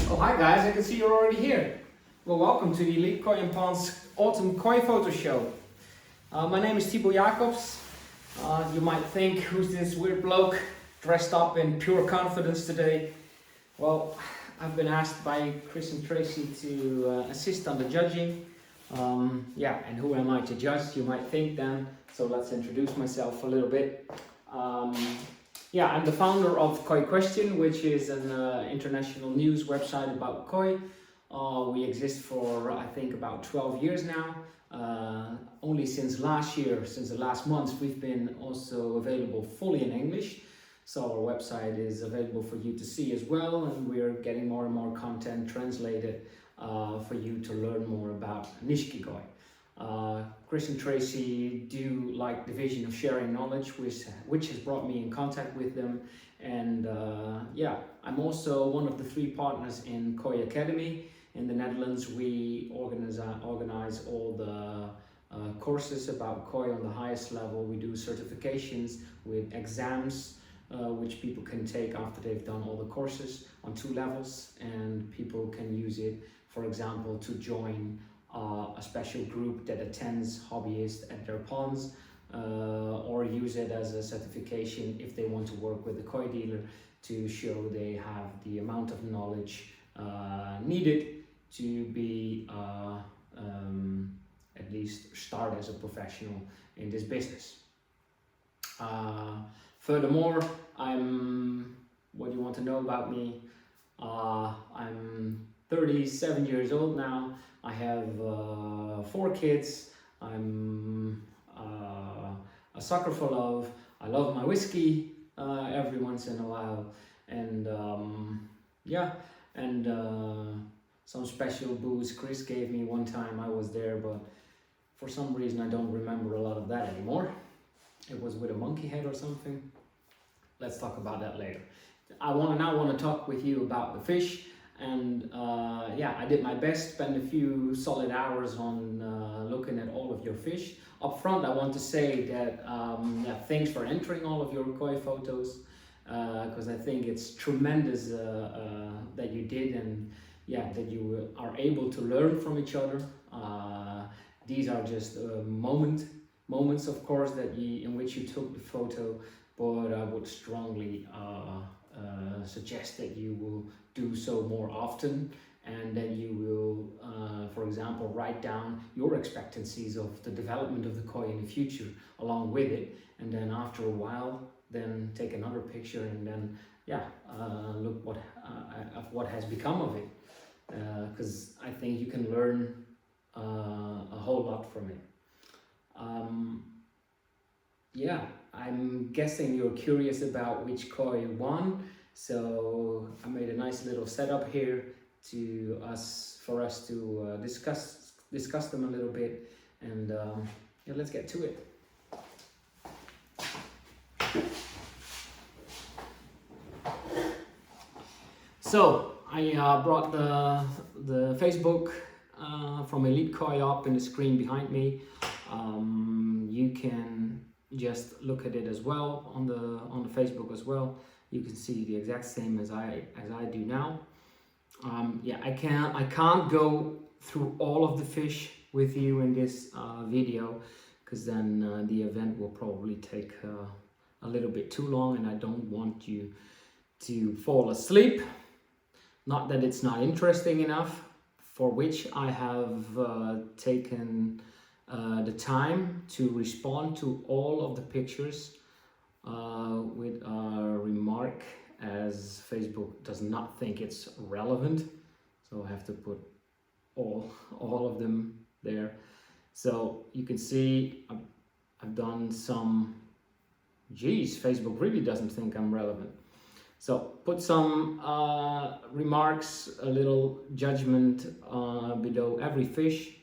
Oh, hi guys, I can see you're already here. Well, welcome to the Elite Koi and Ponds Autumn Koi Photo Show. My name is Thibaut Jacobs. You might think, who's this weird bloke dressed up in pure confidence today? Well, I've been asked by Chris and Tracy to assist on the judging. And who am I to judge, you might think then. So let's introduce myself a little bit. I'm the founder of Koi Question, which is an international news website about koi. We exist for, I think, about 12 years now. Only since last year, since the last month, we've been also available fully in English. So our website is available for you to see as well, and we're getting more and more content translated for you to learn more about Nishiki koi. Chris and Tracy do like the vision of sharing knowledge, which has brought me in contact with them. And I'm also one of the 3 partners in Koi Academy in the Netherlands. We organize all the courses about koi on the highest level. We do certifications with exams which people can take after they've done all the courses on 2 levels, and people can use it, for example, to join a special group that attends hobbyists at their ponds, or use it as a certification if they want to work with a koi dealer to show they have the amount of knowledge needed to be at least start as a professional in this business. Furthermore, what do you want to know about me? I'm 37 years old now. I have 4 kids. I'm a sucker for love. I love my whiskey every once in a while, and some special booze Chris gave me one time. I was there, but for some reason I don't remember a lot of that anymore. It was with a monkey head or something. Let's talk about that later. I now want to talk with you about the fish. And I did my best, spent a few solid hours on looking at all of your fish. Up front, I want to say that thanks for entering all of your koi photos, because I think it's tremendous that you did, and that you are able to learn from each other. These are just moments, of course, in which you took the photo, but I would strongly suggest that you will do so more often, and that you will, for example, write down your expectancies of the development of the koi in the future along with it, and then after a while, then take another picture and then look what has become of it, because I think you can learn a whole lot from it. I'm guessing you're curious about which koi won. So I made a nice little setup here for us to discuss them a little bit, and let's get to it. So I brought the Facebook from Elite Koi up in the screen behind me. You can just look at it as well on the Facebook as well. You can see the exact same as I do now. I can't go through all of the fish with you in this video, because then the event will probably take a little bit too long, and I don't want you to fall asleep. Not that it's not interesting enough, for which I have taken the time to respond to all of the pictures with a remark, as Facebook does not think it's relevant, so I have to put all of them there. So you can see I've done some, Facebook really doesn't think I'm relevant. So put some remarks, a little judgment below every fish.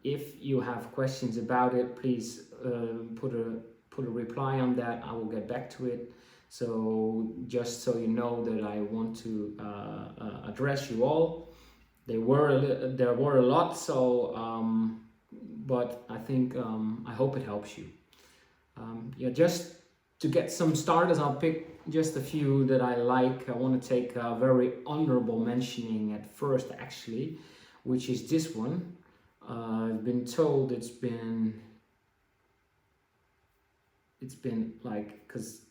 If you have questions about it, please put a reply on that. I will get back to it. So just so you know that I want to address you all. There were a lot, but I think I hope it helps you. Just to get some starters, I'll pick just a few that I like. I want to take a very honorable mentioning at first, actually, which is this one. I've been told it's been like, because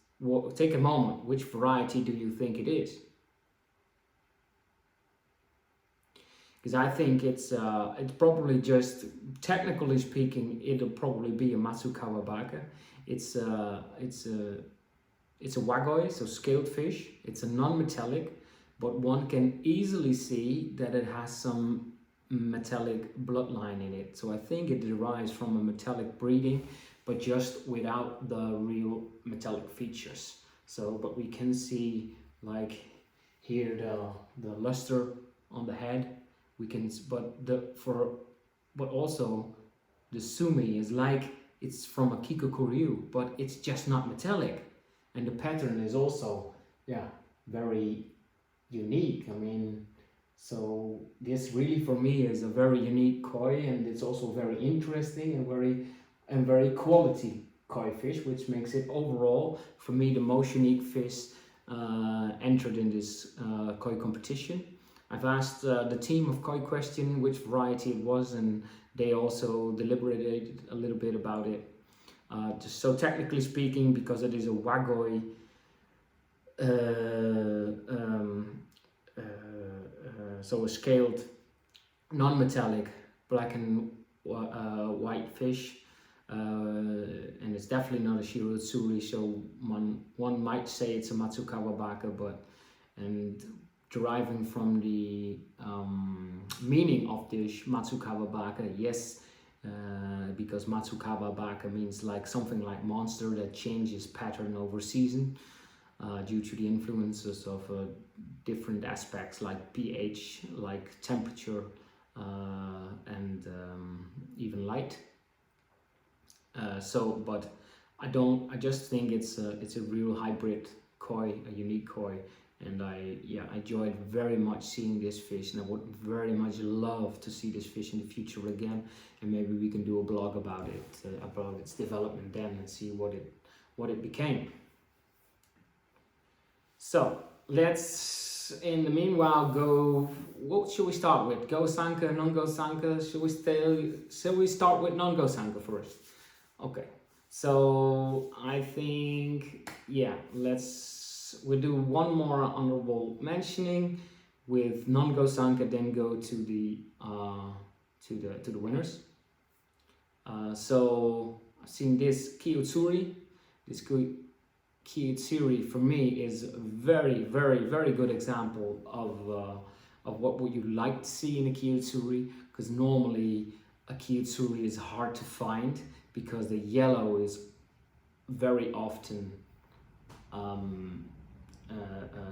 take a moment, which variety do you think it is? Because I think it's probably, just technically speaking, it'll probably be a Matsukawa baka. It's a wagoi, so scaled fish. It's a non-metallic, but one can easily see that it has some metallic bloodline in it. So I think it derives from a metallic breeding, but just without the real metallic features. So, but we can see, like here, the luster on the head. We can, but also the sumi is like it's from a Kikokuryu, but it's just not metallic, and the pattern is also, yeah, very unique. I mean, so this really for me is a very unique koi, and it's also very interesting and very quality koi fish, which makes it overall for me the most unique fish entered in this koi competition. I've asked the team of Koi Question which variety it was, and they also deliberated a little bit about it. So technically speaking, because it is a wagoi, so a scaled, non-metallic, black and white fish, and it's definitely not a Shirotsuri, so one might say it's a Matsukawa baka, and deriving from the meaning of this Matsukawa baka, yes, because Matsukawa baka means like something like monster that changes pattern over season due to the influences of different aspects like pH, like temperature, and even light. But I just think it's a real hybrid koi, a unique koi. And I enjoyed very much seeing this fish, and I would very much love to see this fish in the future again, and maybe we can do a blog about it, about its development then, and see what it became. So let's, in the meanwhile, go. What should we start with? Go Sanka, non-go Sanka? Shall we start with non-go Sanka first? Okay. So I think, yeah, we'll do one more honorable mentioning with non-go Sanka, then go to the winners. So I've seen this Kiyotsuri. This Kiyotsuri for me is a very, very, very good example of what would you like to see in a Kiyotsuri, because normally a Kiyotsuri is hard to find because the yellow is very often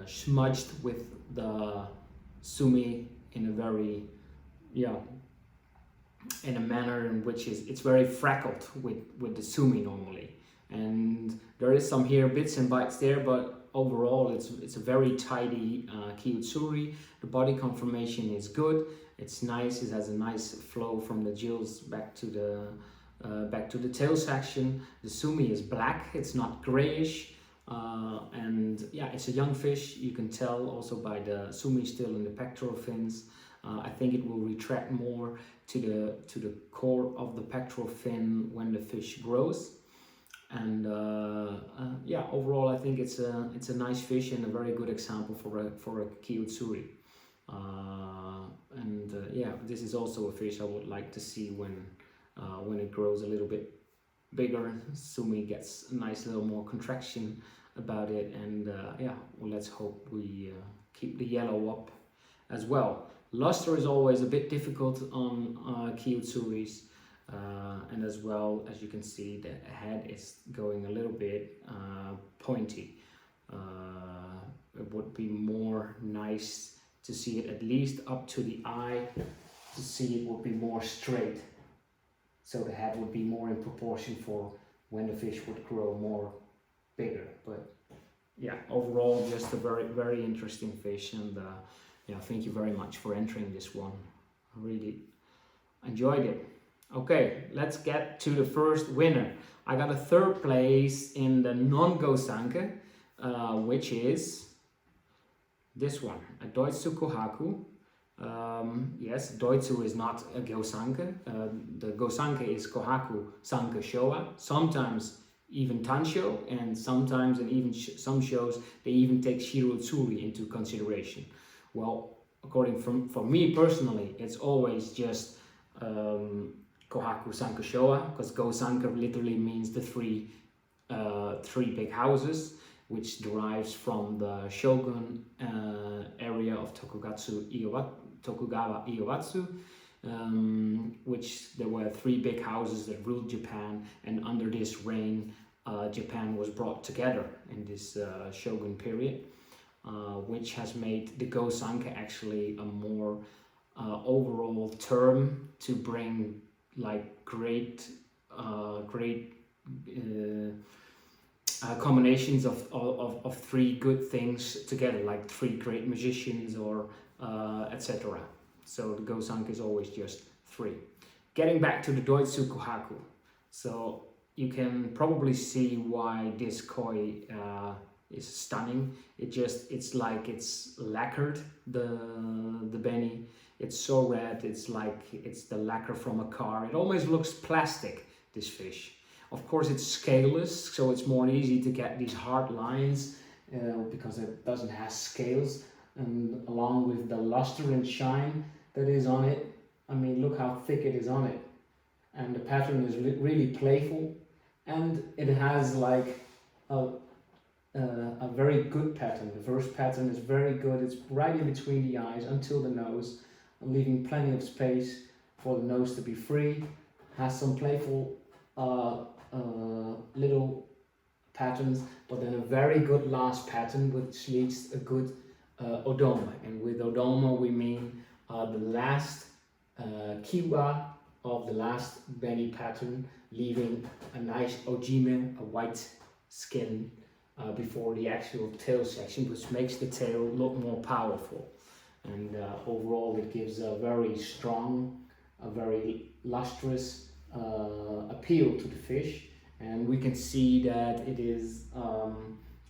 smudged with the sumi in a very, in a manner in which it's very freckled with the sumi normally, and there is some here bits and bytes there, but overall it's a very tidy Kiyotsuri. The body conformation is good, it's nice, it has a nice flow from the gills back to the tail section. The sumi is black, it's not grayish. And yeah, it's a young fish. You can tell also by the sumi still in the pectoral fins. I think it will retract more to the core of the pectoral fin when the fish grows. And yeah, overall I think it's a nice fish and a very good example for a Kiyotsuri. Yeah, this is also a fish I would like to see when it grows a little bit bigger. Sumi gets a nice little more contraction about it, and yeah, well, let's hope we keep the yellow up as well. Luster is always a bit difficult on Kiyotsuris, and as well as you can see, the head is going a little bit pointy. It would be more nice to see it at least up to the eye, to see it would be more straight, so the head would be more in proportion for when the fish would grow more bigger. But yeah, overall just a very, very interesting fish, and yeah, thank you very much for entering this one. I really enjoyed it. Okay, let's get to the first winner. I got a third place in the non-Gosanke, which is this one, a Deutsche Kohaku. Yes, Deutsche is not a Gosanke. The Gosanke is Kohaku Sanke Showa. Sometimes even Tansho, and sometimes in even some shows they even take Shirotsuri into consideration. Well, according for me personally, it's always just Kohaku Sanke Showa, because Gosanke literally means the three big houses, which derives from the shogun area of Tokugawa Ieyasu, which there were three big houses that ruled Japan, and under this reign Japan was brought together in this shogun period, which has made the Gosanke actually a more overall term to bring like great combinations of three good things together, like three great musicians or etc. So the Gosanke is always just three. Getting back to the Deutsche Kohaku, so you can probably see why this koi is stunning. It's like it's lacquered, the beni. It's so red, it's like it's the lacquer from a car. It almost looks plastic, this fish. Of course it's scaleless, so it's more easy to get these hard lines because it doesn't have scales, and along with the luster and shine that is on it. I mean, look how thick it is on it, and the pattern is really playful, and it has like a very good pattern. The first pattern is very good. It's right in between the eyes until the nose, leaving plenty of space for the nose to be free. Has some playful little patterns, but then a very good last pattern, which leads a good odoma. And with odoma we mean the last kiwa of the last beni pattern, leaving a nice ojime, a white skin, before the actual tail section, which makes the tail look more powerful. And overall it gives a very strong, a very lustrous appeal to the fish. And we can see that it is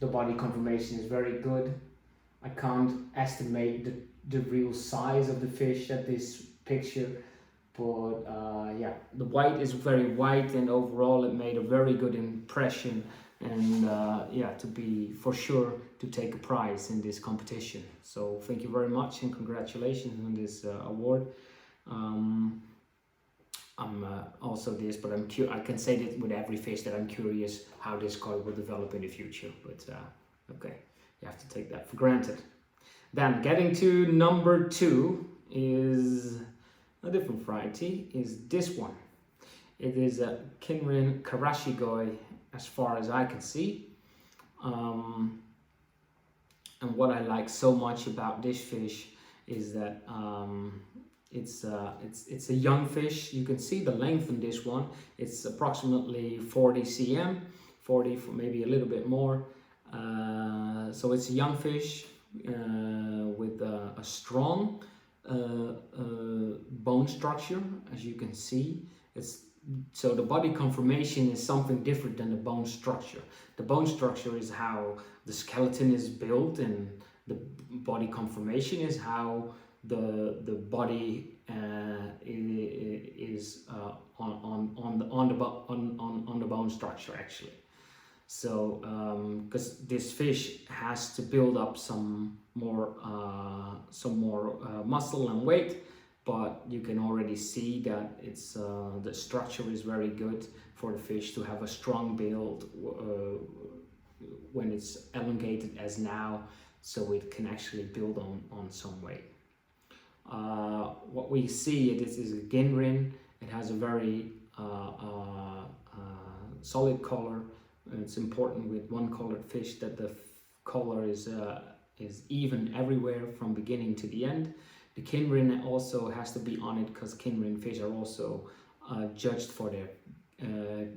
the body conformation is very good. I can't estimate the real size of the fish at this picture, but yeah, the white is very white, and overall it made a very good impression, and yeah, to be for sure to take a prize in this competition. So thank you very much and congratulations on this award. I'm also this, but I can say that with every fish that I'm curious how this koi will develop in the future, but okay, you have to take that for granted. Then getting to number 2 is a different variety, is this one. It is a Kinrin Karashigoi, as far as I can see. And what I like so much about this fish is that it's a young fish. You can see the length in this one. It's approximately 40 cm, 40 for maybe a little bit more. So it's a young fish with a strong bone structure, as you can see. So the body conformation is something different than the bone structure. The bone structure is how the skeleton is built, and the body conformation is how the body is on the bone structure actually. So because this fish has to build up some more muscle and weight, but you can already see that it's the structure is very good for the fish to have a strong build when it's elongated as now, so it can actually build on some weight. What we see, this is a Ginrin. It has a very solid color. It's important with one-colored fish that the color is even everywhere from beginning to the end. The Kinrin also has to be on it, because Kinrin fish are also judged for their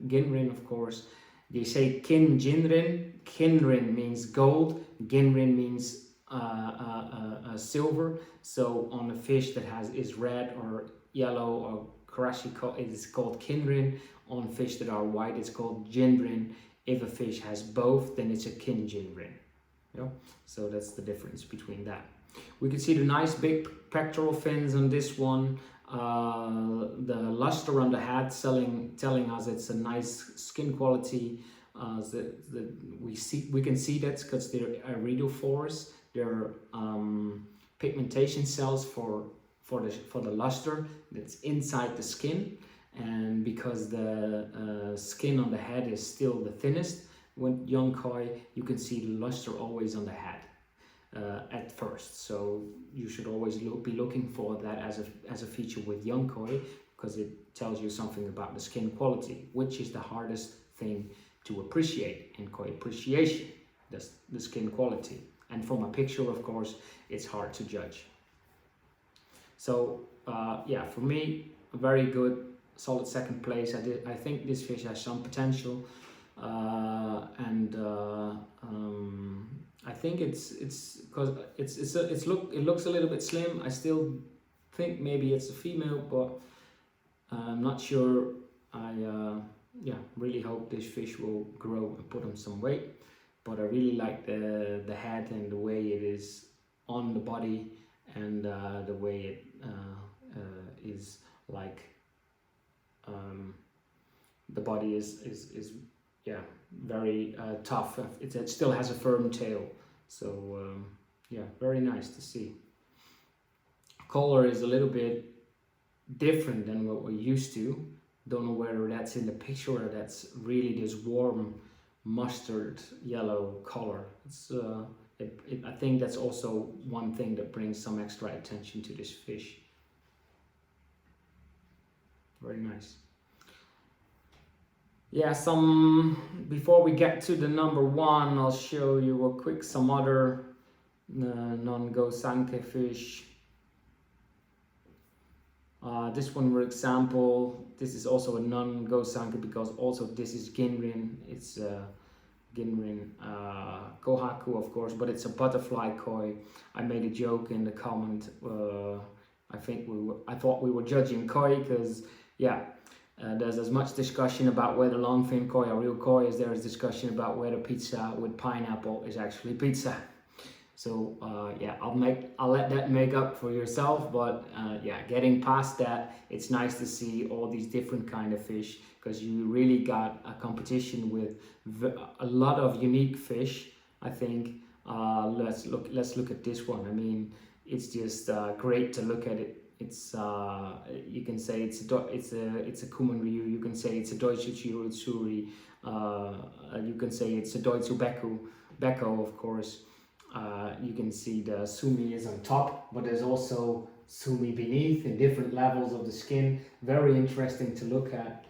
Ginrin, of course. They say Kin Jinrin. Kinrin means gold, Ginrin means silver. So on a fish that is red or yellow or karashi is called kinrin. On fish that are white, it's called jinrin. If a fish has both, then it's a kinjinrin. You know? So that's the difference between that. We can see the nice big pectoral fins on this one. The luster on the head telling us it's a nice skin quality. We can see that because they're iridophores. They're pigmentation cells for the luster that's inside the skin, and because the skin on the head is still the thinnest with young koi, you can see the luster always on the head at first. So you should always be looking for that as a feature with young koi, because it tells you something about the skin quality, which is the hardest thing to appreciate in koi appreciation, the skin quality. And from a picture, of course, it's hard to judge. So yeah, for me, a very good, solid second place. I think this fish has some potential, and I think it's because it looks a little bit slim. I still think maybe it's a female, but I'm not sure. Yeah, really hope this fish will grow and put on some weight. But I really like the head and the way it is on the body, and the way it is like the body is yeah, very tough. It still has a firm tail, so yeah, very nice to see. Color is a little bit different than what we're used to. Don't know whether that's in the picture or that's really this warm mustard yellow color. It's I think that's also one thing that brings some extra attention to this fish. Very nice. Yeah, before we get to the number one, I'll show you some other non-gosanke fish. This one, for example, this is also a non-gosanke because also this is ginrin. It's ginrin kohaku, of course, but it's a butterfly koi. I made a joke in the comment. I thought we were judging koi because, yeah, there's as much discussion about whether longfin koi are real koi as there is discussion about whether pizza with pineapple is actually pizza. So yeah, I'll let that make up for yourself. But yeah, getting past that, it's nice to see all these different kind of fish, because you really got a competition with a lot of unique fish. I think let's look at this one. I mean, it's just great to look at it. It's you can say it's a Kuman Ryu. You can say it's a Deutsche Chirutsuri. You can say it's a Deutsche Beko, of course. You can see the sumi is on top, but there's also sumi beneath in different levels of the skin. Very interesting to look at.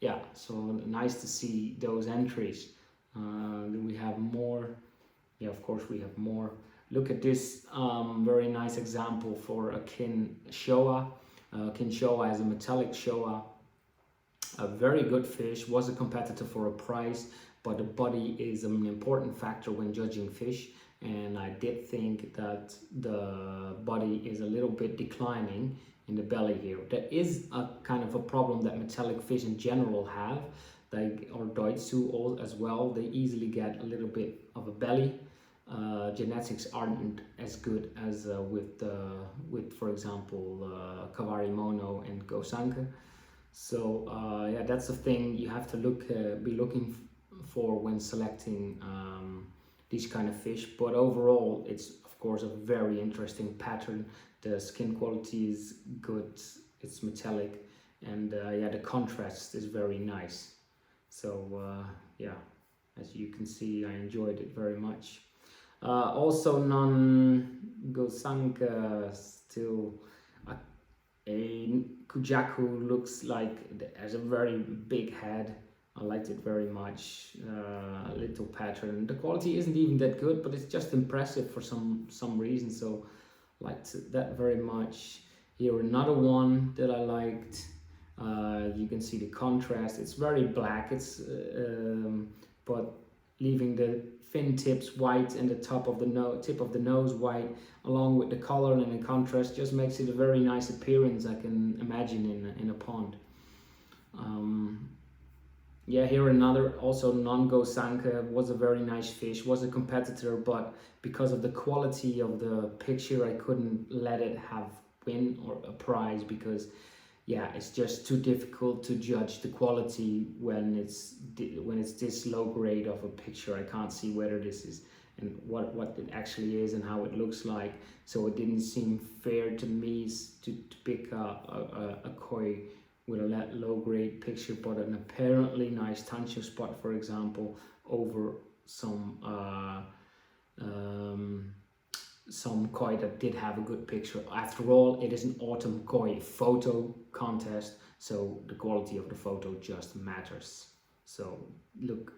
Yeah, so nice to see those entries. Then we have more. Yeah, of course we have more. Look at this very nice example for a kin showa. Kin showa is a metallic showa. A very good fish, was a competitor for a prize, but the body is an important factor when judging fish, and I did think that the body is a little bit declining in the belly here. There is a kind of a problem that metallic fish in general have, or Doitsu as well. They easily get a little bit of a belly. Genetics aren't as good as with for example Kavari Mono and Gosanke. So yeah, that's the thing you have to be looking for when selecting these kind of fish. But overall, it's of course a very interesting pattern. The skin quality is good, it's metallic, and yeah, the contrast is very nice. So yeah, as you can see, I enjoyed it very much. Also non-gosanke, still a Kujaku looks like it has a very big head. I liked it very much. Little pattern. The quality isn't even that good, but it's just impressive for some reason. So liked that very much. Here another one that I liked. You can see the contrast. It's very black. But leaving the fin tips white and the tip of the nose white, along with the color and the contrast, just makes it a very nice appearance I can imagine in a pond. Yeah, here another, also Nongo Sanka, was a very nice fish, was a competitor, but because of the quality of the picture, I couldn't let it win or a prize, because yeah, it's just too difficult to judge the quality when it's this low grade of a picture. I can't see whether this is and what it actually is and how it looks like. So it didn't seem fair to me to pick a koi with a low grade picture, but an apparently nice tancho spot, for example, over some koi that did have a good picture. After all, it is an autumn koi photo contest, so the quality of the photo just matters. So look,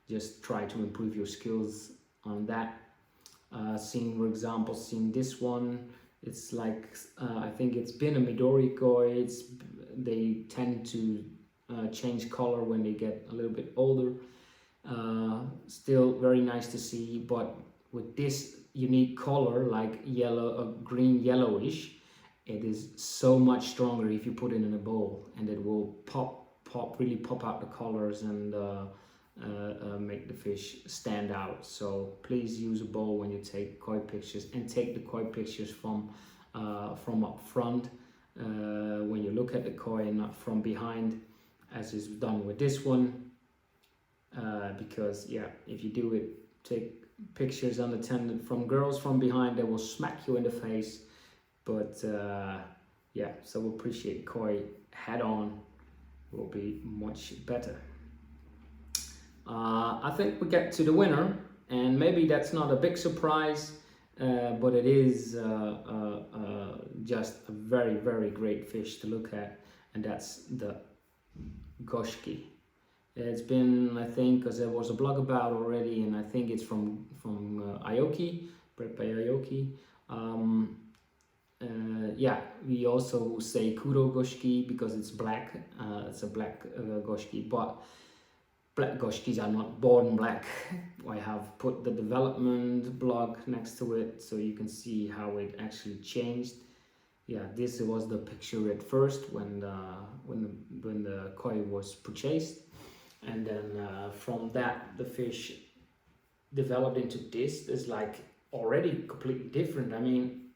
just try to improve your skills on that. For example, seeing this one, it's like I think it's been a Midori koi. They tend to change color when they get a little bit older. Still very nice to see, but with this unique color, like yellow, green yellowish, it is so much stronger if you put it in a bowl, and it will really pop out the colors and make the fish stand out. So please use a bowl when you take koi pictures, and take the koi pictures from up front when you look at the koi, and not from behind, as is done with this one. Because yeah, if you do it, take pictures unattended from girls from behind, they will smack you in the face. But yeah, so appreciate koi head on will be much better. I think we get to the winner, and maybe that's not a big surprise, but it is just a very, very great fish to look at, and that's the goshki. It's been, I think, because there was a blog about already, and I think it's from Aoki, bred by Aoki. Yeah, we also say Kuro goshki because it's black. It's a black goshki, but black goshkis are not born black. I have put the development blog next to it, so you can see how it actually changed. Yeah, this was the picture at first when the koi was purchased. And then from that, the fish developed into this. It's like already completely different. I mean,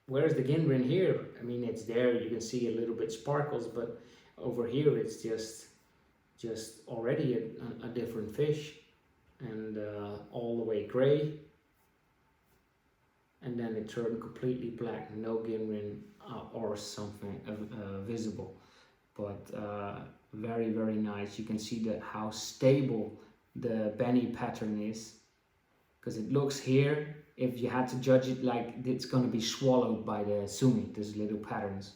where's the ginrin here? I mean, it's there. You can see a little bit sparkles, but over here it's just already a different fish, and all the way gray. And then it turned completely black, no ginrin or something visible. But very, very nice. You can see that how stable the Benny pattern is, because it looks here, if you had to judge it, like it's going to be swallowed by the sumi, these little patterns,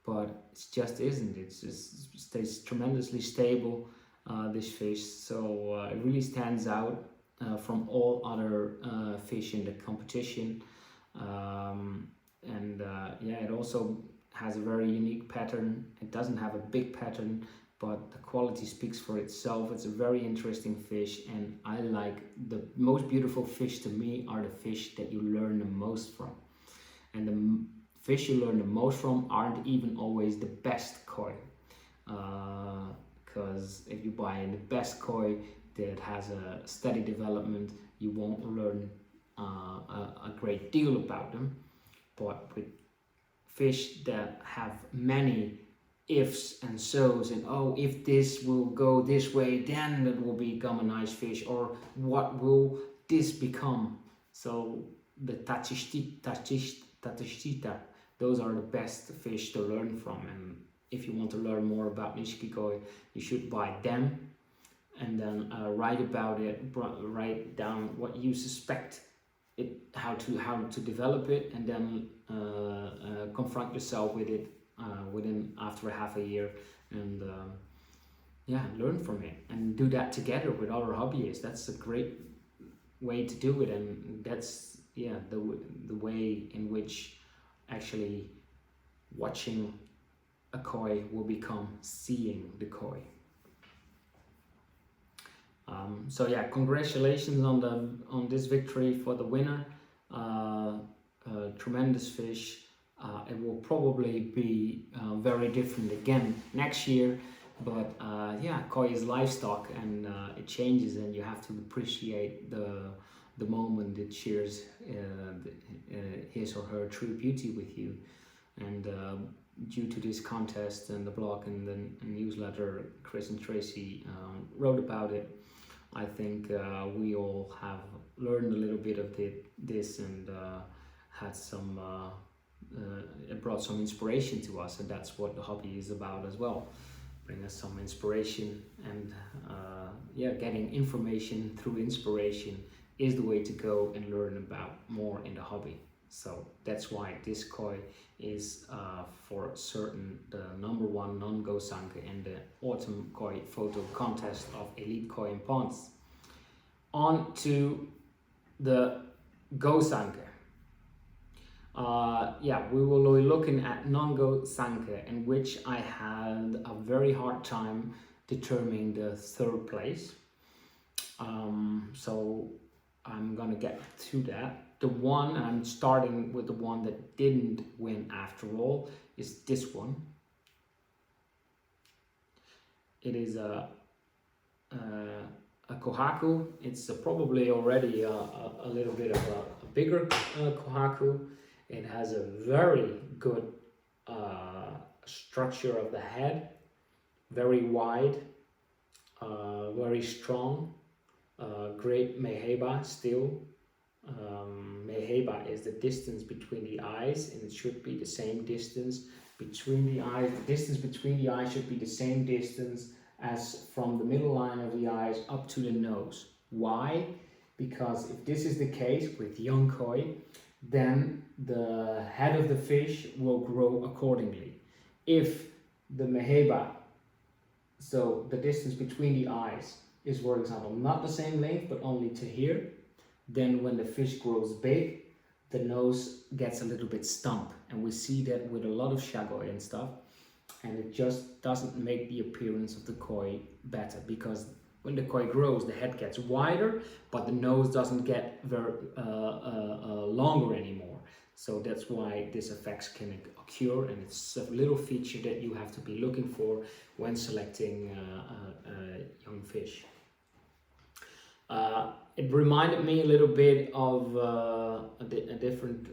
but it just isn't. It just stays tremendously stable, this fish. So it really stands out from all other fish in the competition. Yeah, it also has a very unique pattern. It doesn't have a big pattern, but the quality speaks for itself. It's a very interesting fish, and I like the most beautiful fish to me are the fish that you learn the most from. And the fish you learn the most from aren't even always the best koi. Because if you buy the best koi that has a steady development, you won't learn a great deal about them. But with fish that have many ifs and so's, and oh, if this will go this way, then it will become a nice fish, or what will this become? So the tatishita, those are the best fish to learn from. And if you want to learn more about Nishiki koi, you should buy them, and then write about it, write down what you suspect it, how to develop it, and then confront yourself with it after half a year, and yeah, learn from it, and do that together with other hobbyists. That's a great way to do it, and that's the way in which actually watching a koi will become seeing the koi. So yeah, congratulations on this victory for the winner. Tremendous fish. It will probably be very different again next year, but yeah, koi is livestock, and it changes, and you have to appreciate the moment it shares his or her true beauty with you. And due to this contest and the blog and the newsletter, Chris and Tracy wrote about it. I think we all have learned a little bit of this, and had some. It brought some inspiration to us, and that's what the hobby is about as well. Bring us some inspiration, and yeah, getting information through inspiration is the way to go and learn about more in the hobby. So that's why this koi is for certain the #1 non-go sanke in the autumn koi photo contest of Elite Koi and Ponds. On to the go sanke. Yeah, we will be looking at non-go sanke, in which I had a very hard time determining the third place. So I'm gonna get to that. The one, and I'm starting with the one that didn't win after all, is this one. It is a kohaku. It's probably already a little bit of a bigger kohaku. It has a very good structure of the head, very wide, very strong, great meheba still. Meheba is the distance between the eyes, and it should be the same distance between the eyes. The distance between the eyes should be the same distance as from the middle line of the eyes up to the nose. Why? Because if this is the case with young koi, then the head of the fish will grow accordingly. If the meheba, so the distance between the eyes, is, for example, not the same length but only to here, then when the fish grows big, the nose gets a little bit stump, and we see that with a lot of shagoi and stuff, and it just doesn't make the appearance of the koi better, because when the koi grows, the head gets wider, but the nose doesn't get very longer anymore. So that's why this effects can occur, and it's a little feature that you have to be looking for when selecting young fish. It reminded me a little bit of a different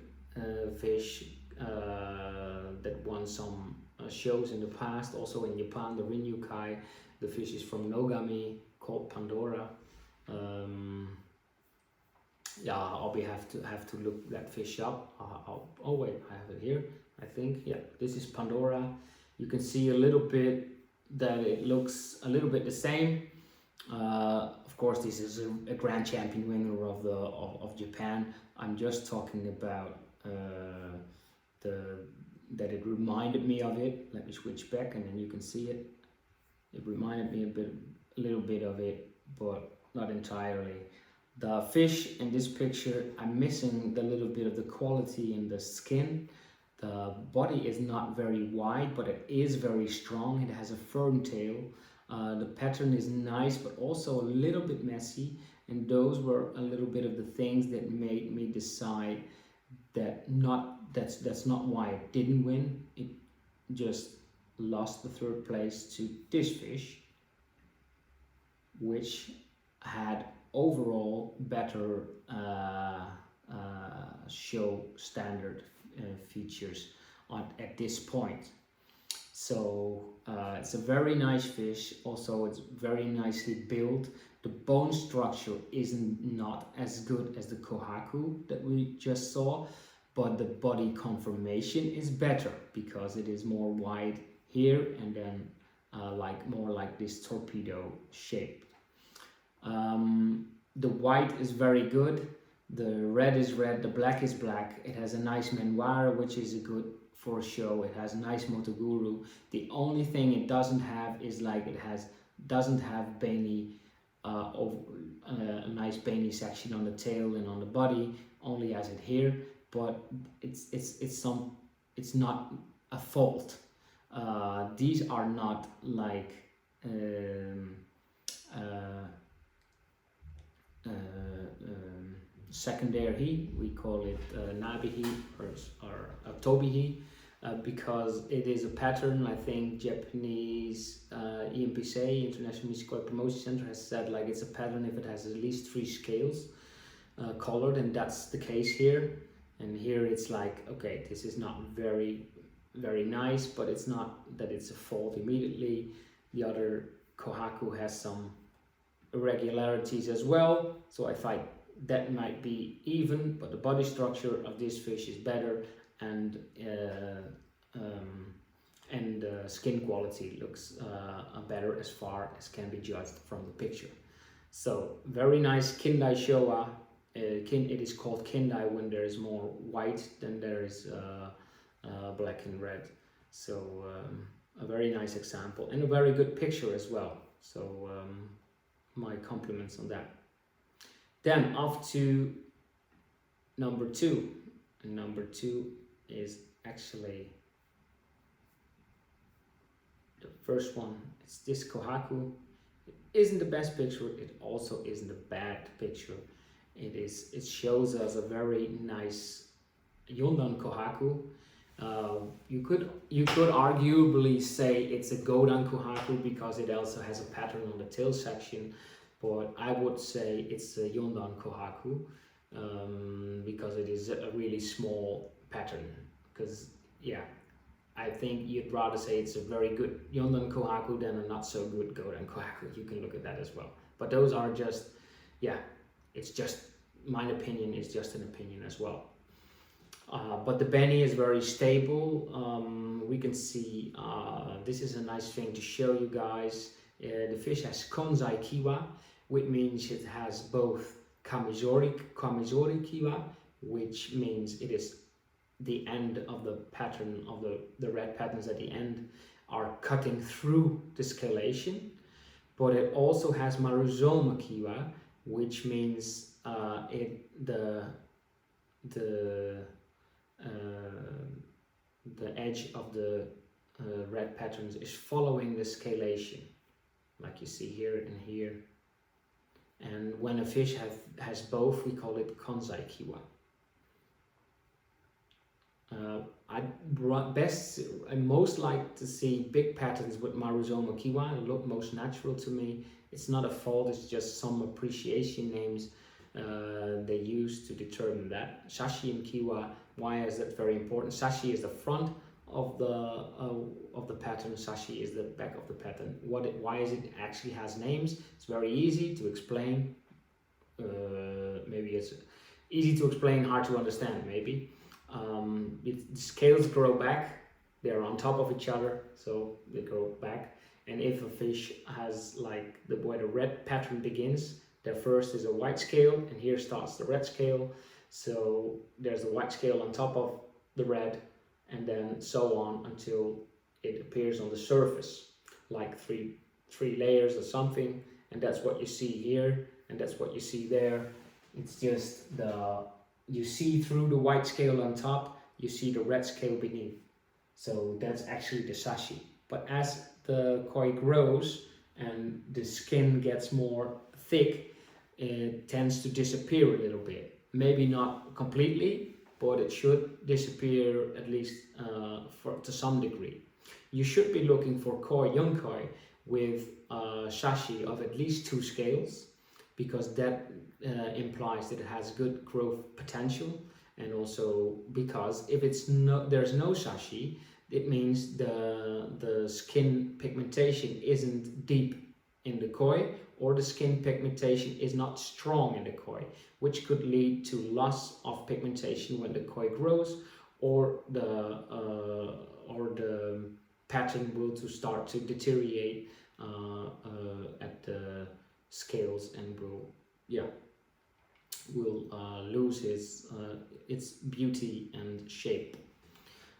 fish that won some shows in the past, also in Japan, the Rinyukai. The fish is from Nogami, called Pandora. Yeah, I'll have to look that fish up. Oh wait, I have it here, I think. Yeah, this is Pandora. You can see a little bit that it looks a little bit the same. Of course, this is a grand champion winner of Japan. I'm just talking about that it reminded me of it. Let me switch back, and then you can see it. It reminded me a little bit of it, but not entirely. The fish in this picture, I'm missing the little bit of the quality in the skin. The body is not very wide, but it is very strong. It has a firm tail. The pattern is nice, but also a little bit messy, and those were a little bit of the things that made me decide that that's not why it didn't win. It just lost the third place to this fish, which had overall better show standard features at this point. So it's a very nice fish. Also, it's very nicely built. The bone structure isn't not as good as the kohaku that we just saw, but the body conformation is better because it is more wide here, and then more like this torpedo shape. The white is very good. The red is red. The black is black. It has a nice menwara, which is a good for a show. It has a nice motoguru. The only thing it doesn't have is doesn't have beni, a nice beni section on the tail and on the body. Only has it here, but it's not a fault. These are not like secondary, we call it nabihi or tobihi, because it is a pattern. I think Japanese EMPC, International Musical Promotion Center, has said like it's a pattern if it has at least 3 scales colored, and that's the case here. And here it's like, okay, this is not very nice, but it's not that it's a fault immediately. The other kohaku has some irregularities as well, so I find that might be even, but the body structure of this fish is better, and skin quality looks better as far as can be judged from the picture. So very nice Kindai Showa. It is called Kindai when there is more white than there is black and red. So a very nice example and a very good picture as well. So my compliments on that. Then off to number 2. And number 2 is actually the first one. It's this kohaku. It isn't the best picture. It also isn't a bad picture. It shows us a very nice Yondan kohaku. You could arguably say it's a Godan kohaku because it also has a pattern on the tail section, but I would say it's a Yondan kohaku because it is a really small pattern. Because yeah, I think you'd rather say it's a very good Yondan kohaku than a not so good Godan kohaku. You can look at that as well. But those are just, yeah, it's just my opinion. Is just an opinion as well. But the beni is very stable. We can see this is a nice thing to show you guys. The fish has konzai kiwa, which means it has both kamizori kiwa, which means it is the end of the pattern of the red patterns at the end are cutting through the scalation. But it also has maruzoma kiwa, which means the edge of the red patterns is following the scalation, like you see here and here. And when a fish has both, we call it konzai kiwa. I most like to see big patterns with maruzoma kiwa. It look most natural to me. It's not a fault, it's just some appreciation names they use to determine that. Sashi and kiwa, why is that very important? Sashi is the front of the pattern, sashi is the back of the pattern. Why is it actually has names? It's very easy to explain. Maybe it's easy to explain, hard to understand maybe. The scales grow back, they're on top of each other, so they grow back. And if a fish has like where the red pattern begins, there first is a white scale, and here starts the red scale. So there's a white scale on top of the red, and then so on until it appears on the surface, like three layers or something. And that's what you see here, and that's what you see there. It's just you see through the white scale on top, you see the red scale beneath. So that's actually the sashi. But as the koi grows and the skin gets more thick, it tends to disappear a little bit. Maybe not completely, but it should disappear at least to some degree. You should be looking for koi, young koi, with sashi of at least 2 scales, because that implies that it has good growth potential, and also because if there's no sashi, it means the skin pigmentation isn't deep in the koi, or the skin pigmentation is not strong in the koi, which could lead to loss of pigmentation when the koi grows, or the pattern will start to deteriorate at the scales, and will lose its beauty and shape.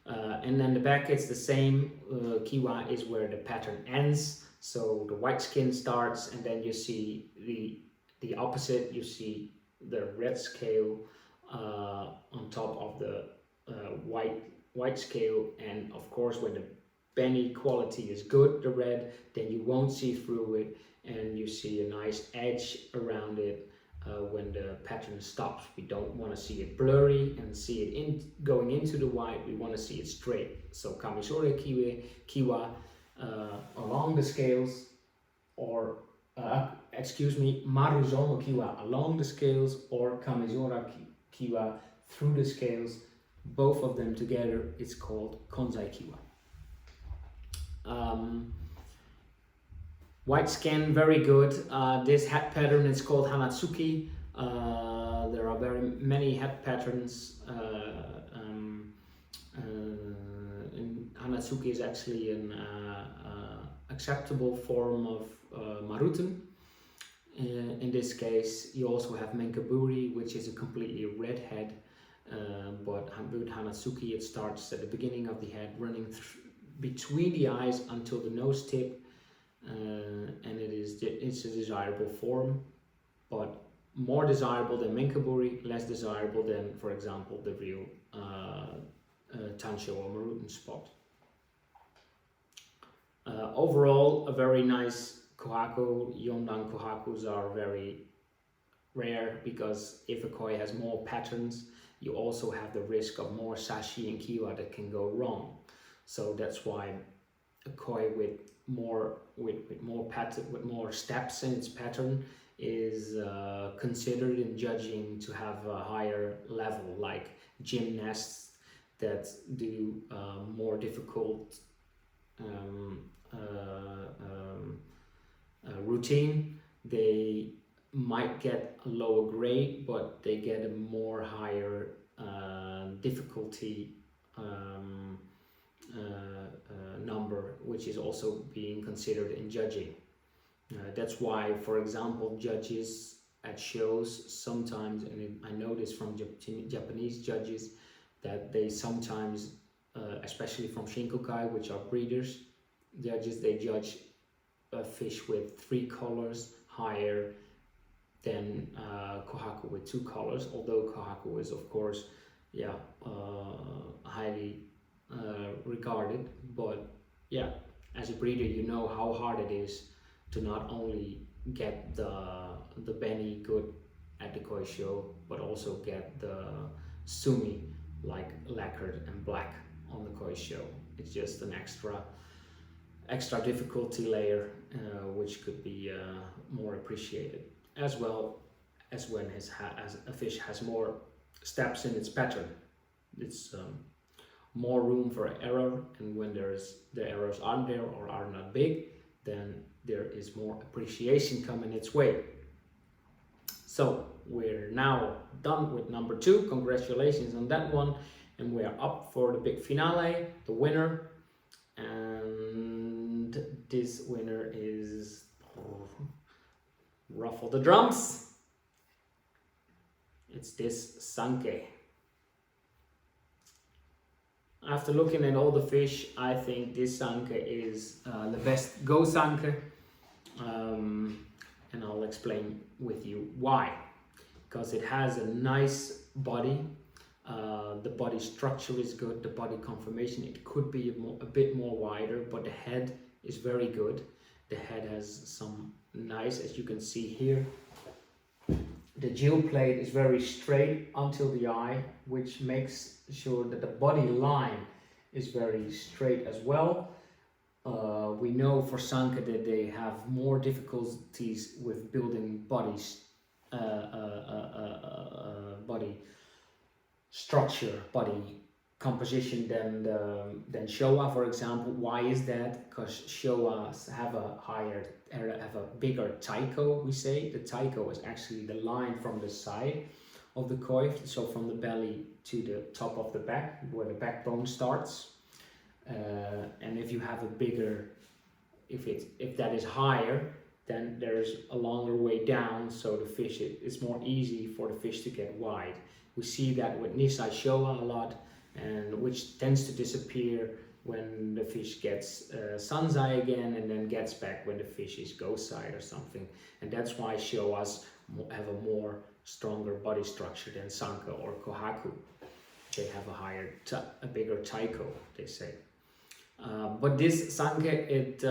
And then the back, it's the same. Kiwa is where the pattern ends. So the white skin starts, and then you see the opposite. You see the red scale on top of the white scale. And of course, when the beni quality is good, the red, then you won't see through it, and you see a nice edge around it, when the pattern stops. We don't want to see it blurry and see it going into the white. We want to see it straight. So Kamisore Kiwa along the scales, or Maruzono Kiwa along the scales, or Kamisora Kiwa through the scales. Both of them together, it's called Konzai Kiwa. White skin, very good. This head pattern is called Hanatsuki. There are very many head patterns. Hanatsuki is actually an acceptable form of Maruten. In this case, you also have Menkaburi, which is a completely red head. But with Hanatsuki, it starts at the beginning of the head, running between the eyes until the nose tip. And it's a desirable form, but more desirable than Menkaburi, less desirable than, for example, the real Tansho or Maruten spot. Overall, a very nice kohaku. Yondan kohakus are very rare because if a koi has more patterns, you also have the risk of more sashi and kiwa that can go wrong. So that's why a koi with more steps in its pattern is considered in judging to have a higher level, like gymnasts that do more difficult routine. They might get a lower grade, but they get a more higher difficulty number, which is also being considered in judging. That's why, for example, judges at shows sometimes, and I know this from Japanese judges, that they sometimes, especially from Shinkokai, which are breeders, judges, they judge a fish with 3 colors higher than kohaku with 2 colors, although kohaku is, of course, highly regarded. But yeah, as a breeder, you know how hard it is to not only get the Benny good at the koi show, but also get the sumi like lacquered and black on the koi show. It's just an extra difficulty layer, which could be more appreciated, as well as when a fish has more steps in its pattern. It's more room for error, and when the errors aren't there or are not big, then there is more appreciation coming its way. So we're now done with number 2. Congratulations on that one, and we are up for the big finale, the winner. And this winner is, ruffle the drums, it's this Sanke. After looking at all the fish, I think this Sanke is the best Go Sanke, and I'll explain with you why. Because it has a nice body, the body structure is good, the body conformation, it could be a bit more wider, but the head is very good. The head has some nice, as you can see here, the gill plate is very straight until the eye, which makes sure that the body line is very straight as well. We know for Sanke that they have more difficulties with building body structure, body composition than Showa, for example. Why is that? Because Showas have a bigger taiko, we say. The taiko is actually the line from the side of the koi, so from the belly to the top of the back, where the backbone starts. And if you have a bigger, if that is higher, then there's a longer way down, so the fish, it's more easy for the fish to get wide. We see that with Nisai Showa a lot, and which tends to disappear when the fish gets Sanzai again, and then gets back when the fish is Gosai or something. And that's why Showas have a more stronger body structure than Sanke or Kohaku. They have a bigger taiko, they say. But this Sanke, it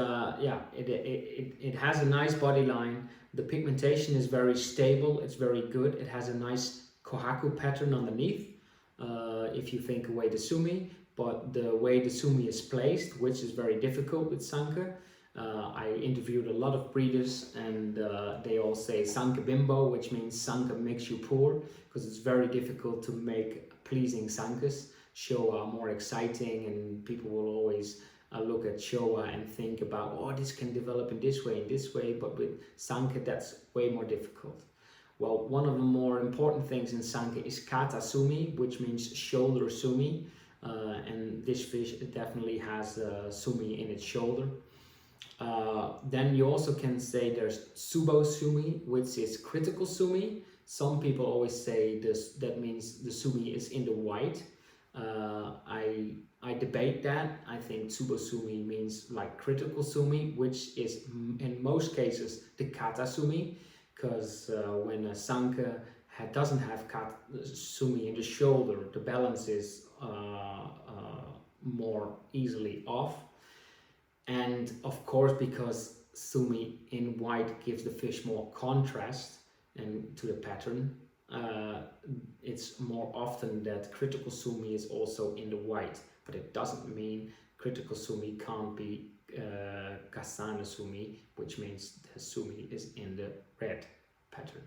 has a nice body line, The pigmentation is very stable, it's very good. It has a nice kohaku pattern underneath, if you think away the sumi, but the way the sumi is placed, which is very difficult with sanke. I interviewed a lot of breeders, and they all say sanke bimbo, which means sanke makes you poor, because it's very difficult to make pleasing sankes. Showa are more exciting, and people will always look at Showa and think about, oh, this can develop in this way, but with sanke that's way more difficult. Well, one of the more important things in sanke is kata sumi, which means shoulder sumi, and this fish definitely has sumi in its shoulder. Then you also can say there's subo sumi, which is critical sumi. Some people always say this, that means the sumi is in the white. I debate that. I think subo sumi means like critical sumi, which is in most cases the kata sumi, because when a sanke doesn't have kata sumi in the shoulder, the balance is more easily off. And of course, because sumi in white gives the fish more contrast and to the pattern, it's more often that critical sumi is also in the white, but it doesn't mean critical sumi can't be kasane sumi, which means the sumi is in the red pattern.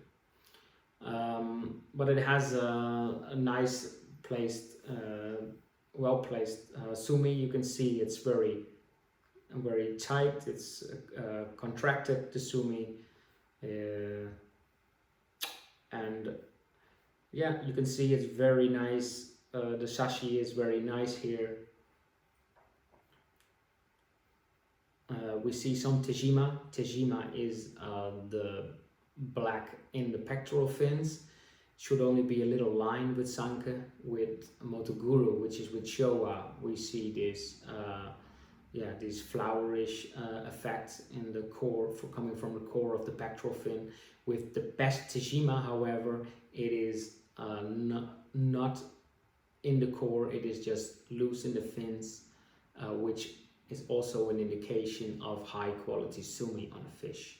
But it has a nice placed, well placed sumi. You can see it's very tight, it's contracted, the sumi, and yeah, you can see it's very nice. The sashi is very nice here. We see some tejima. Tejima is the black in the pectoral fins. Should only be a little line with sanke. With motoguru, which is with showa, we see this this flowerish effect in the core, coming from the core of the pectoral fin. With the best tejima, however, it is not in the core, it is just loose in the fins, which is also an indication of high quality sumi on a fish.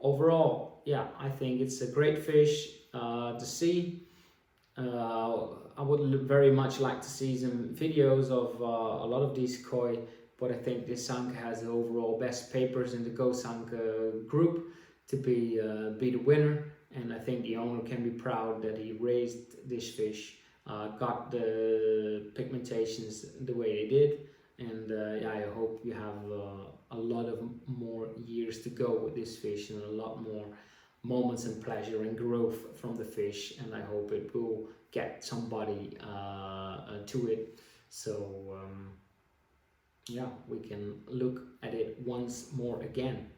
Overall, yeah, I think it's a great fish to see. I would very much like to see some videos of a lot of these koi, but I think this sanke has the overall best papers in the Go Sanke group to be the winner, and I think the owner can be proud that he raised this fish, got the pigmentations the way they did, and I hope you have a lot of more years to go with this fish, and a lot more moments and pleasure and growth from the fish, and I hope it will get somebody to it, so we can look at it once more again.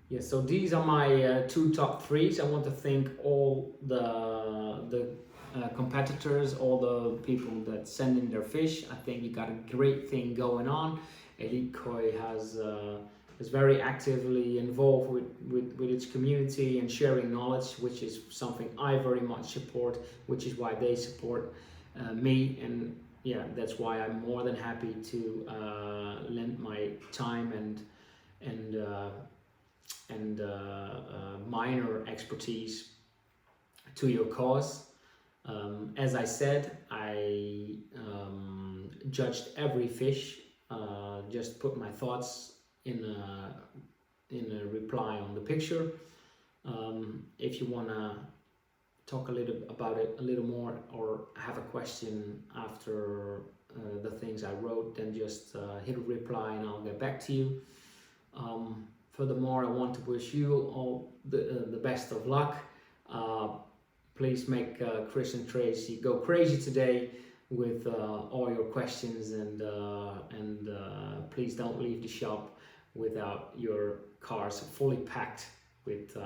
Yeah, so these are my two top threes. I want to thank all the competitors, all the people that send in their fish. I think you got a great thing going on. Elite Koi is very actively involved with its community and sharing knowledge, which is something I very much support, which is why they support me, and yeah, that's why I'm more than happy to lend my time and minor expertise to your cause. As I said, I judged every fish, just put my thoughts in a reply on the picture. If you want to talk a little about it a little more, or have a question after the things I wrote, then just hit a reply and I'll get back to you. Furthermore, I want to wish you all the best of luck. Please make Chris and Tracy go crazy today with all your questions, and please don't leave the shop without your cars fully packed with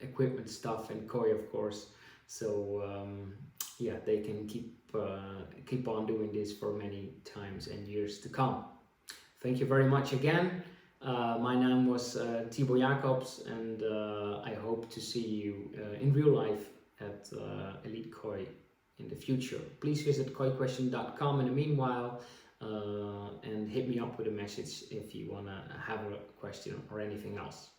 equipment stuff and koi, of course. So yeah, they can keep on doing this for many times and years to come. Thank you very much again. My name was Thibaut Jacobs, and I hope to see you in real life at Elite Koi in the future. Please visit koiquestion.com in the meanwhile. and hit me up with a message if you want to have a question or anything else.